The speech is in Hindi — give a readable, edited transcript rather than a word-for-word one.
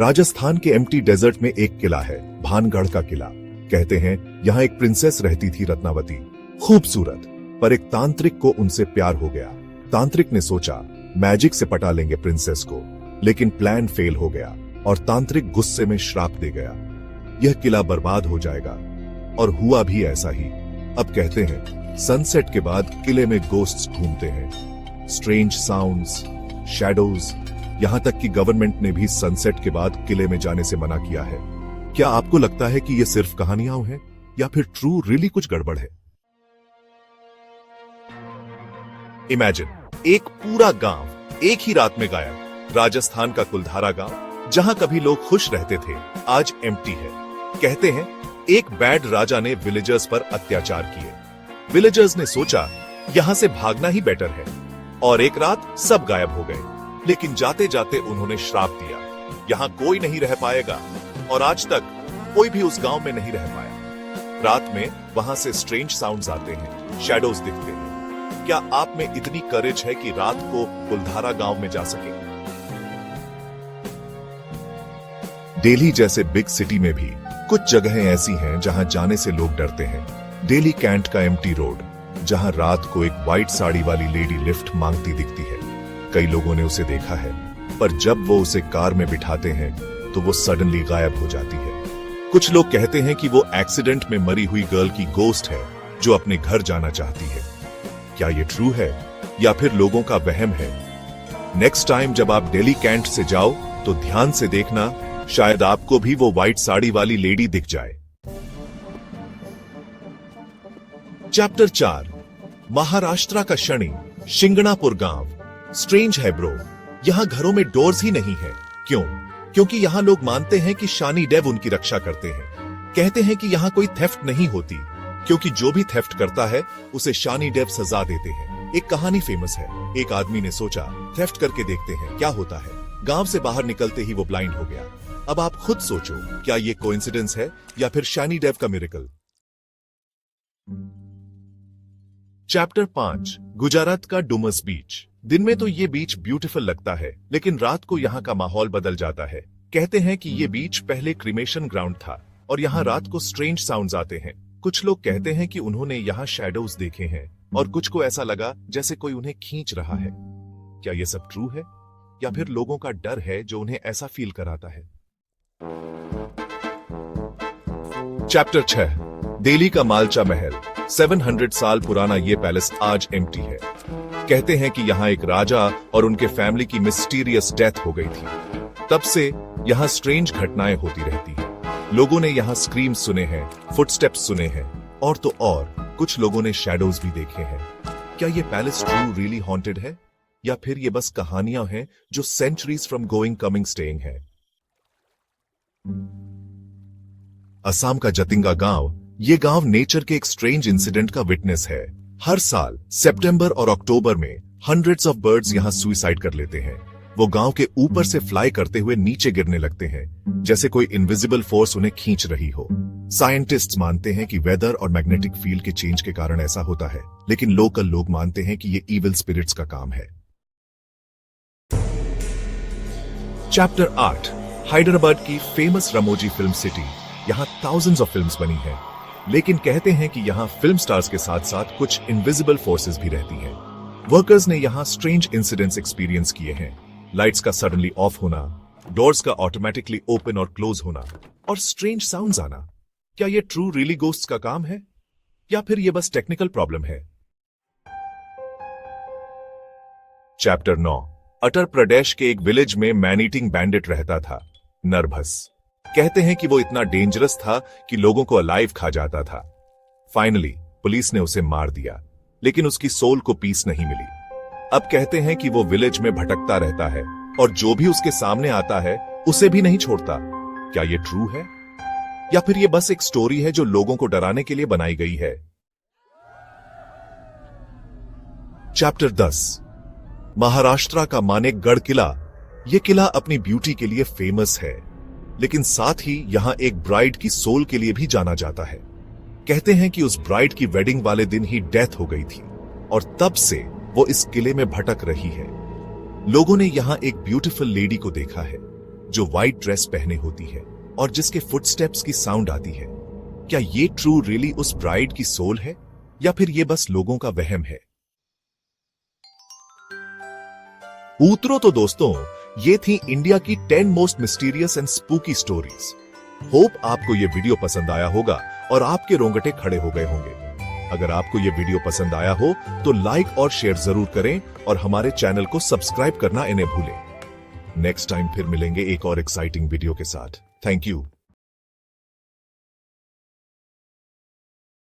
राजस्थान के एम्प्टी डेजर्ट में एक किला है, भानगढ़ का किला। कहते हैं यहाँ एक प्रिंसेस रहती थी, रत्नावती, खूबसूरत। पर एक तांत्रिक को उनसे प्यार हो गया। तांत्रिक ने सोचा मैजिक से पटा लेंगे प्रिंसेस को, लेकिन प्लान फेल हो गया और तांत्रिक गुस्से में श्राप दे गया, यह किला बर्बाद हो जाएगा। और हुआ भी ऐसा ही। अब कहते हैं सनसेट के बाद किले में गोस्ट्स घूमते हैं, स्ट्रेंज साउंड्स, शैडोज, यहां तक कि गवर्नमेंट ने भी सनसेट के बाद किले में जाने से मना किया है। क्या आपको लगता है कि ये सिर्फ कहानियां हैं या फिर ट्रू रियली कुछ गड़बड़ है? इमेजिन एक पूरा गांव एक ही रात में गायब। राजस्थान का कुलधारा गांव, जहां कभी लोग खुश रहते थे, आज एम्प्टी है। कहते हैं एक बैड राजा ने विलेजर्स पर अत्याचार किए। विलेजर्स ने सोचा यहां से भागना ही बेटर है, और एक रात सब गायब हो गए। लेकिन जाते जाते उन्होंने श्राप दिया, यहां कोई नहीं रह पाएगा। और आज तक कोई भी उस गांव में नहीं रह पाया। रात में वहां से स्ट्रेंज साउंड्स आते हैं, शैडोज दिखते हैं। क्या आप में इतनी करेज है कि रात को कुलधारा गांव में जा सके? दिल्ली जैसे बिग सिटी में भी कुछ जगहें ऐसी हैं जहां जाने से लोग डरते हैं। दिल्ली कैंट का एम्प्टी रोड, जहां रात को एक व्हाइट साड़ी वाली लेडी लिफ्ट मांगती दिखती है। कई लोगों ने उसे देखा है, पर जब वो उसे कार में बिठाते हैं तो वो सडनली गायब हो जाती है। कुछ लोग कहते हैं कि वो एक्सीडेंट में मरी हुई गर्ल की गोस्ट है जो अपने घर जाना चाहती है। क्या ये ट्रू है या फिर लोगों का वहम है? नेक्स्ट टाइम जब आप दिल्ली कैंट से जाओ तो ध्यान से देखना, शायद आपको भी वो व्हाइट साड़ी वाली लेडी दिख जाए। चैप्टर 4, महाराष्ट्र का शनि, शिंगणापुर गांव। स्ट्रेंज है ब्रो, यहां घरों में डोर्स ही नहीं है। क्यों? क्योंकि यहां लोग मानते हैं कि शानी डेव उनकी रक्षा करते हैं। कहते हैं कि यहां कोई थेफ्ट नहीं होती, क्योंकि जो भी थेफ्ट करता है उसे शानी डेव सजा देते हैं। एक कहानी फेमस है, एक आदमी ने सोचा थेफ्ट करके देखते हैं क्या होता है। गांव से बाहर निकलते ही वो ब्लाइंड हो गया। अब आप खुद सोचो, क्या ये कोइंसिडेंस है या फिर शानी डेव का मिरेकल? चैप्टर 5, गुजरात का डुमस बीच। दिन में तो ये बीच ब्यूटीफुल लगता है, लेकिन रात को यहाँ का माहौल बदल जाता है। कहते हैं कि ये बीच पहले क्रिमेशन ग्राउंड था और यहाँ रात को स्ट्रेंज साउंड्स आते हैं। कुछ लोग कहते हैं कि उन्होंने यहाँ शैडोज देखे हैं और कुछ को ऐसा लगा जैसे कोई उन्हें खींच रहा है। क्या ये सब ट्रू है या फिर लोगों का डर है जो उन्हें ऐसा फील कराता है? चैप्टर 6, दिल्ली का मालचा महल। 700 साल पुराना ये पैलेस आज एम्प्टी है। कहते हैं कि यहाँ एक राजा और उनके फैमिली की मिस्टीरियस डेथ हो गई थी। तब से यहाँ स्ट्रेंज घटनाएं होती रहती हैं। लोगों ने यहाँ स्क्रीम सुने हैं, फुटस्टेप्स सुने हैं, और तो और कुछ लोगों ने शैडोज भी देखे हैं। क्या ये पैलेस ट्रू रियली हॉन्टेड है या फिर ये बस कहानियां हैं जो centuries from going coming staying है? असम का जतिंगा गांव, ये गांव नेचर के एक स्ट्रेंज इंसिडेंट का विटनेस है। हर साल सितंबर और अक्टूबर में हंड्रेड्स ऑफ बर्ड्स यहां सुसाइड कर लेते हैं। वो गांव के ऊपर से फ्लाई करते हुए नीचे गिरने लगते हैं, जैसे कोई इनविजिबल फोर्स उन्हें खींच रही हो। साइंटिस्ट्स मानते हैं कि वेदर और मैग्नेटिक फील्ड के चेंज के कारण ऐसा होता है, लेकिन लोकल लोग मानते हैं कि ये इविल स्पिरिट्स का काम है। चैप्टर 8, हैदराबाद की फेमस रामोजी फिल्म सिटी। यहाँ थाउजेंड्स ऑफ फिल्म्स बनी हैं, लेकिन कहते हैं कि यहाँ फिल्म स्टार्स के साथ साथ कुछ इनविजिबल फोर्सेस भी रहती हैं। वर्कर्स ने यहाँ स्ट्रेंज इंसिडेंट्स एक्सपीरियंस किए हैं। लाइट्स का सडनली ऑफ होना, डोर्स का ऑटोमेटिकली ओपन और क्लोज होना, और स्ट्रेंज साउंड्स आना। क्या ये ट्रू रियली गोस्ट्स का काम है या फिर ये बस टेक्निकल प्रॉब्लम है? चैप्टर 9, उत्तर प्रदेश के एक विलेज में मैन ईटिंग बैंडिट रहता था, नरभस। कहते हैं कि वो इतना डेंजरस था कि लोगों को अलाइव खा जाता था। फाइनली पुलिस ने उसे मार दिया, लेकिन उसकी सोल को पीस नहीं मिली। अब कहते हैं कि वो विलेज में भटकता रहता है और जो भी उसके सामने आता है उसे भी नहीं छोड़ता। क्या ये ट्रू है या फिर ये बस एक स्टोरी है जो लोगों को डराने के लिए बनाई गई है? चैप्टर 10, महाराष्ट्र का मानेकगढ़ किला। यह किला अपनी ब्यूटी के लिए फेमस है, लेकिन साथ ही यहां एक ब्राइड की सोल के लिए भी जाना जाता है। कहते हैं कि उस ब्राइड की वेडिंग वाले दिन ही डेथ हो गई थी और तब से वो इस किले में भटक रही है। लोगों ने यहां एक ब्यूटीफुल लेडी को देखा है। जो व्हाइट ड्रेस पहने होती है और जिसके फुटस्टेप्स की साउंड आती है। क्या ये ट्रू रियली उस ब्राइड की सोल है या फिर ये बस लोगों का वहम है? उतरो तो दोस्तों, ये थी इंडिया की 10 most mysterious and spooky stories. Hope आपको ये वीडियो पसंद आया होगा और आपके रोंगटे खड़े हो गए होंगे। अगर आपको ये वीडियो पसंद आया हो तो लाइक और शेयर जरूर करें और हमारे चैनल को सब्सक्राइब करना इन्हें भूलें। नेक्स्ट टाइम फिर मिलेंगे एक और एक्साइटिंग वीडियो के साथ। Thank you.